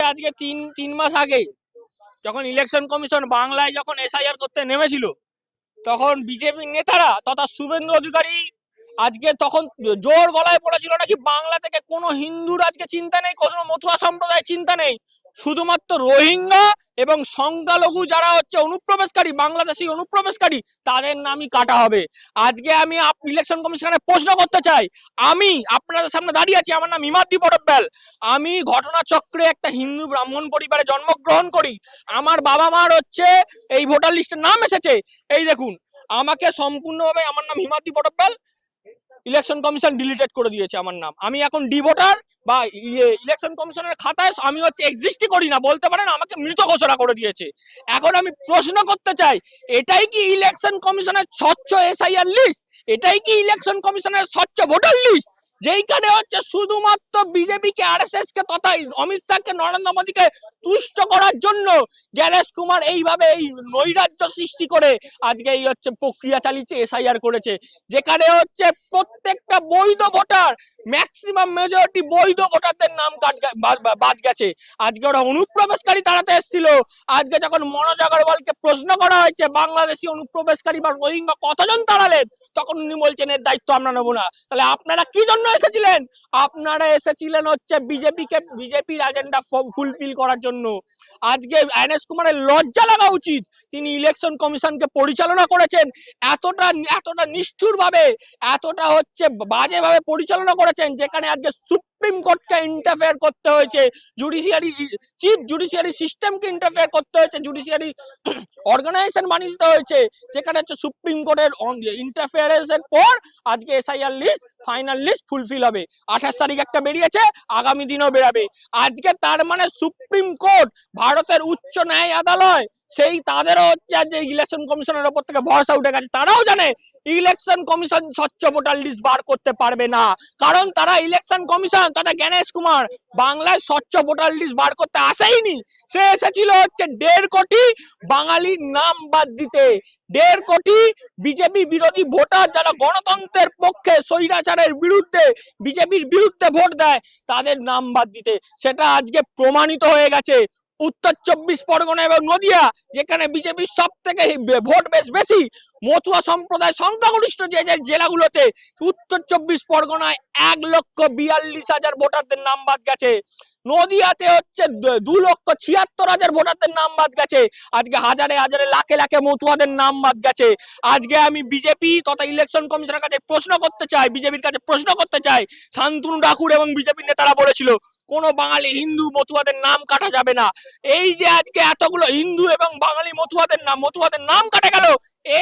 আজকে তিন মাস আগে যখন ইলেকশন কমিশন বাংলায় যখন এসআইআর করতে নেমেছিল, তখন বিজেপি নেতারা তথা শুভেন্দু অধিকারী আজকে তখন জোর গলায় বলেছিল নাকি বাংলা থেকে কোনো হিন্দুর আজকে চিন্তা নেই, কোনো মতুয়া সম্প্রদায় চিন্তা নেই, শুধুমাত্র রোহিঙ্গা এবং সংখ্যালঘু যারা হচ্ছে অনুপ্রবেশকারী, বাংলাদেশি অনুপ্রবেশকারী, তাদের নামই কাটা হবে। আজকে আমি ইলেকশন কমিশনে প্রশ্ন করতে চাই, আমি আপনাদের সামনে দাঁড়িয়ে আছি, আমার নাম ইমাদ্রি বড়ব্যাল, আমি ঘটনাচক্রে একটা হিন্দু ব্রাহ্মণ পরিবারে জন্মগ্রহণ করি, আমার বাবা মার হচ্ছে এই ভোটার লিস্টে নাম এসেছে, এই দেখুন আমাকে সম্পূর্ণভাবে, আমার নাম হিমাদ্রি বড়ব্যাল, ইলেকশন কমিশন ডিলিটেড করে দিয়েছে আমার নাম, আমি এখন ডি ভোটার বা ইলেকশন কমিশনের খাতায় আমি হচ্ছে এক্সিস্টই করি না বলতে পারেন, আমাকে মৃত ঘোষণা করে দিয়েছে। এখন আমি প্রশ্ন করতে চাই, এটাই কি ইলেকশন কমিশনের স্বচ্ছ এসআইআর লিস্ট? এটাই কি ইলেকশন কমিশনের স্বচ্ছ ভোটার লিস্ট, যেইখানে হচ্ছে শুধুমাত্র বিজেপি কে আরএসএস কে তথা অমিত শাহকে নরেন্দ্র মোদীকে তুষ্ট করার জন্য জ্ঞানেশ কুমার এইভাবে এই নৈরাজ্য সৃষ্টি করে আজকে এই হচ্ছে প্রক্রিয়া চালিয়েছে, এসআইআর করেছে, যেখানে হচ্ছে প্রত্যেকটা বৈধ ভোটার, ম্যাক্সিমাম মেজরিটি বৈধ ভোটারদের নাম বাদ গেছে। আজকে ওরা অনুপ্রবেশকারী তাড়াতে এসেছিল, আজকে যখন মনোজ আগরওয়ালকে প্রশ্ন করা হয়েছে বাংলাদেশি অনুপ্রবেশকারী বা রোহিঙ্গা কতজন তাড়ালেন, তখন উনি বলছেন এর দায়িত্ব আমরা নেবো না। তাহলে আপনারা কি জন্য এসেছিলেন? আপনারা এসেছিলেন হচ্ছে বিজেপির এজেন্ডা ফুলফিল করার জন্য। আজকে জ্ঞানেশ কুমারের লজ্জা লাগা উচিত, তিনি ইলেকশন কমিশনকে পরিচালনা করেছেন এতটা নিষ্ঠুর ভাবে, এতটা হচ্ছে বাজে ভাবে পরিচালনা করেছেন, যেখানে আজকে সুপ্রিম কোর্টকে ইন্টারফেয়ার করতে হয়েছে, চিফ জুডিশিয়ারি সিস্টেমকে ইন্টারফেয়ার করতে হয়েছে, জুডিশিয়ারি অর্গানাইজেশন বানিয়ে দিতে হয়েছে, যেখানে হচ্ছে সুপ্রিম কোর্টের ইন্টারফেয়ারেন্সের পর আজকে SIR list, final list fulfil হবে। 28 তারিখ একটা বেরিয়েছে, আগামী দিনও বেরাবে। আজকে তার মানে সুপ্রিম কোর্ট, ভারতের উচ্চ ন্যায় আদালত, সেই তাদেরও হচ্ছে যে ইলেকশন কমিশনের ওপর থেকে ভরসা উঠে গেছে, তারাও জানে ইলেকশন কমিশন স্বচ্ছ ভোটার লিস্ট বার করতে পারবে না, কারণ তারা ইলেকশন কমিশন তথা জ্ঞানেশ কুমার বাংলায় স্বচ্ছ ভোটার লিস্ট বার করতে আসেইনি, সে এসেছিল হচ্ছে 1.5 কোটি বাঙালির নাম বাদ দিতে, 1.5 কোটি বিজেপি বিরোধী ভোটার যারা গণতন্ত্রের পক্ষে, স্বৈরাচারের বিরুদ্ধে, বিজেপির বিরুদ্ধে ভোট দেয়, তাদের নাম বাদ দিতে। সেটা আজকে প্রমাণিত হয়ে গেছে। উত্তর 24 পরগনা এবং নদিয়া, যেখানে বিজেপির সব থেকে ভোট বেশি, মতুয়া সম্প্রদায় সংখ্যাগরিষ্ঠ যে জেলাগুলোতে, উত্তর 24 পরগনায় 1,42,000 ভোটারদের নাম বাদ গেছে, নদিয়াতে হচ্ছে 2,76,000 ভোটারদের নাম বাদ গেছে, আজকে হাজারে হাজারে লাখে লাখে মতুয়াদের নাম বাদ গেছে। আজকে আমি বিজেপি তথা ইলেকশন কমিশনের কাছে প্রশ্ন করতে চাই, বিজেপির কাছে প্রশ্ন করতে চাই, শান্তনু ঠাকুর এবং বিজেপির নেতারা বলেছিল কোন বাঙালি হিন্দু মতুয়াদের নাম কাটা যাবে না, এই যে আজকে এতগুলো হিন্দু এবং বাঙালি মতুয়াদের নাম কাটা গেল,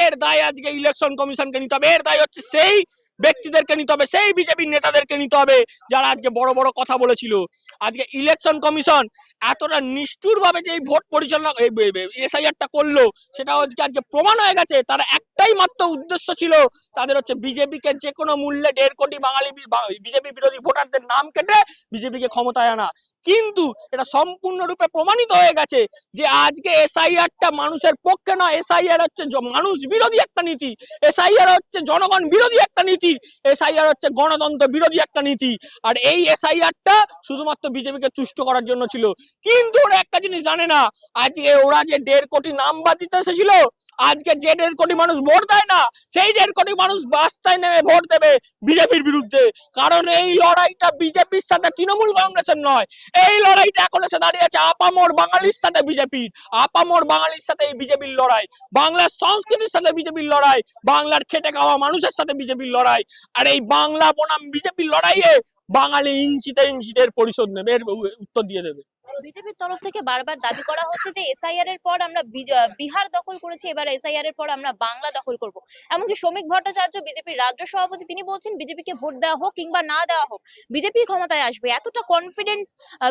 এর দায় আজকে ইলেকশন কমিশনকে নিতে হবে, এর দায় হচ্ছে সেই ব্যক্তিদেরকে নিতে হবে, সেই বিজেপির নেতাদেরকে নিতে হবে যারা আজকে বড় বড় কথা বলেছিল। আজকে ইলেকশন কমিশন এতটা নিষ্ঠুর ভাবে যে ভোট পরিচালনা এসআইআরটা করলো, সেটা আজকে প্রমাণ হয়ে গেছে, তারা একটাই মাত্র উদ্দেশ্য ছিল, তাদের হচ্ছে বিজেপিকে যে কোনো মূল্যে 1.5 কোটি বাঙালি বিজেপি বিরোধী ভোটারদের নাম কেটে বিজেপিকে ক্ষমতায় আনা। কিন্তু এটা সম্পূর্ণরূপে প্রমাণিত হয়ে গেছে যে আজকে এসআইআরটা মানুষের পক্ষে নয়, এসআইআর হচ্ছে মানুষ বিরোধী একটা নীতি, এসআইআর হচ্ছে জনগণ বিরোধী একটা নীতি, এসআইআর হচ্ছে গণতন্ত্র বিরোধী একটা নীতি। আর এই এসআইআরটা শুধুমাত্র বিজেপিকে তুষ্ট করার জন্য ছিল। কিন্তু ওরা একটা জিনিস জানে না, আজকে ওরা যে 1.5 কোটি নাম বাদ দিতে এসেছিল, আজকে যে 1.5 কোটি মানুষ ভোট দেয় না, সেই 1.5 কোটি মানুষ রাস্তায় নেমে ভোট দেবে বিজেপির বিরুদ্ধে, কারণ এই লড়াইটা বিজেপির সাথে তৃণমূল কংগ্রেসের নয়, এই লড়াইটা এখন এসে দাঁড়িয়েছে আপামর বাঙালির সাথে বিজেপির, আপামর বাঙালির সাথে এই বিজেপির লড়াই, বাংলার সংস্কৃতির সাথে বিজেপির লড়াই, বাংলার খেটে খাওয়া মানুষের সাথে বিজেপির লড়াই। আর এই বাংলা বনাম বিজেপির লড়াইয়ে বাঙালি ইঞ্চিতে ইঞ্চিতে পরিশোধ নেবে, এর উত্তর দিয়ে দেবে। বিজেপির তরফ থেকে বারবার দাবি করা হচ্ছে যে এসআইআর এর পর আমরা বিহার দখল করেছি, এবার এসআইআর এর পর আমরা বাংলা দখল করব। এমনকি শ্রমিক ভট্টাচার্য, বিজেপির রাজ্য সভাপতি, তিনি বলছেন বিজেপিকে ভোট দেওয়া হোক কিংবা না দেওয়া হোক, বিজেপি ক্ষমতায় আসবে। এতটা কনফিডেন্স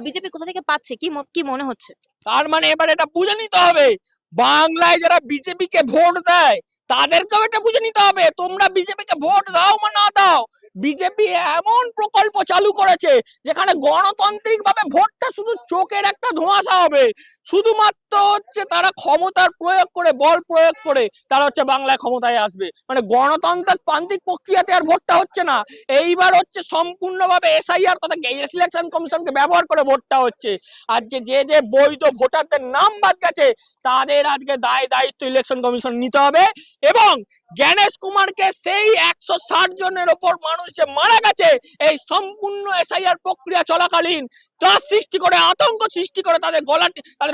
বিজেপি কোথা থেকে পাচ্ছে, কি মনে হচ্ছে? তার মানে এবার এটা বুঝে নিতে হবে, বাংলায় যারা বিজেপিকে ভোট দেয় তাদেরকেও এটা বুঝে নিতে হবে। তোমরা বিজেপিকে ভোট দাও বা না দাও, বিজেপি এমন প্রকল্প চালু করেছে যেখানে গণতান্ত্রিক ভাবে ভোটটা শুধু চোখের একটা ধোঁয়াশা হবে। শুধুমাত্র হচ্ছে তারা ক্ষমতার প্রয়োগ করে, বল প্রয়োগ করে তারা হচ্ছে বাংলায় ক্ষমতায় আসবে। মানে গণতান্ত্রিক প্রান্তিক প্রক্রিয়াতে আর ভোটটা হচ্ছে না, এইবার হচ্ছে সম্পূর্ণভাবে এসআইআর তথা ইলেকশন কমিশনকে ব্যবহার করে ভোটটা হচ্ছে। আজকে যে যে বৈধ ভোটারদের নাম বাদ গেছে তাদের আজকে দায়িত্ব ইলেকশন কমিশন নিতে হবে। এবং জ্ঞানেশ কুমারকে সেই 160 জনের ওপর মানুষ যে মারা গেছে এই সম্পূর্ণ এসআইআর প্রক্রিয়া চলাকালীন, ত্রাস সৃষ্টি করে, আতঙ্ক সৃষ্টি করে তাদের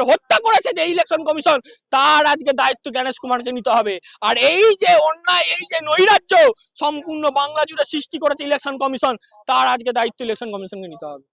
হত্যা করেছে যে ইলেকশন কমিশন, তার আজকে দায়িত্ব জ্ঞানেশ কুমারকে নিতে হবে। আর এই যে অন্যায়, এই যে নৈরাজ্য সম্পূর্ণ বাংলা জুড়ে সৃষ্টি করেছে ইলেকশন কমিশন, তার আজকে দায়িত্ব ইলেকশন কমিশনকে নিতে হবে।